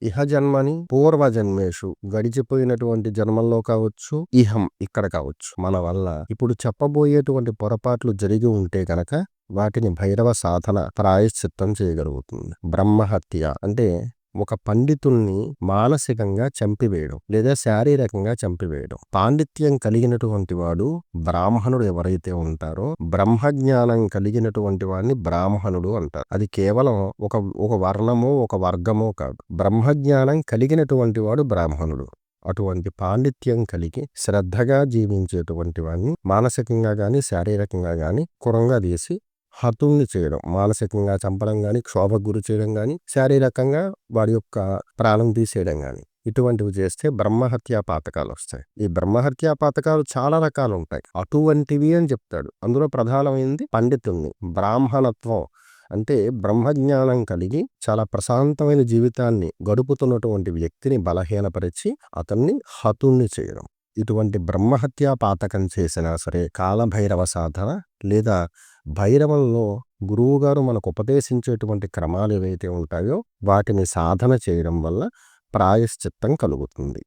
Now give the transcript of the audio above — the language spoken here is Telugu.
ఇహ జన్మని పూర్వజన్మేషు గడిచిపోయినటువంటి జన్మల్లో కావచ్చు, ఇహం ఇక్కడ కావచ్చు, మన వల్ల ఇప్పుడు చెప్పబోయేటువంటి పొరపాట్లు జరిగి ఉంటే గనక వాటిని భైరవ సాధన ప్రాయశ్చిత్తం చేయగలుగుతుంది. బ్రహ్మహత్య అంటే ఒక పండితుల్ని మానసికంగా చంపివేయడం లేదా శారీరకంగా చంపివేయడం. పాండిత్యం కలిగినటువంటి వాడు బ్రాహ్మణుడు ఎవరైతే ఉంటారో, బ్రహ్మజ్ఞానం కలిగినటువంటి వాడిని బ్రాహ్మణుడు అంటారు. అది కేవలం ఒక వర్ణమో ఒక వర్గమో కాదు. బ్రహ్మజ్ఞానం కలిగినటువంటి వాడు బ్రాహ్మణుడు. అటువంటి పాండిత్యం కలిగి శ్రద్ధగా జీవించేటువంటి వాడిని మానసికంగా గాని శారీరకంగా గాని కురంగా తీసి హతుల్ని చేయడం, మానసికంగా చంపడం గాని, క్షోభకు గురి చేయడం గాని, శారీరకంగా వాడి యొక్క ప్రాణం తీసేయడం గాని, ఇటువంటివి చేస్తే బ్రహ్మహత్యా పాతకాలు వస్తాయి. ఈ బ్రహ్మహత్యా పాతకాలు చాలా రకాలు ఉంటాయి. అటువంటివి అని చెప్తాడు. అందులో ప్రధానమైనది పండితుల్ని, బ్రాహ్మణత్వం అంటే బ్రహ్మజ్ఞానం కలిగి చాలా ప్రశాంతమైన జీవితాన్ని గడుపుతున్నటువంటి వ్యక్తిని బలహీనపరిచి అతన్ని హతుల్ని చేయడం. ఇటువంటి బ్రహ్మహత్యా పాతకం చేసినా సరే కాలభైరవ సాధన లేదా భైరవంలో గురువుగారు మనకు ఉపదేశించేటువంటి క్రమాలు ఏవైతే ఉంటాయో వాటిని సాధన చేయడం వల్ల ప్రాయశ్చిత్తం కలుగుతుంది.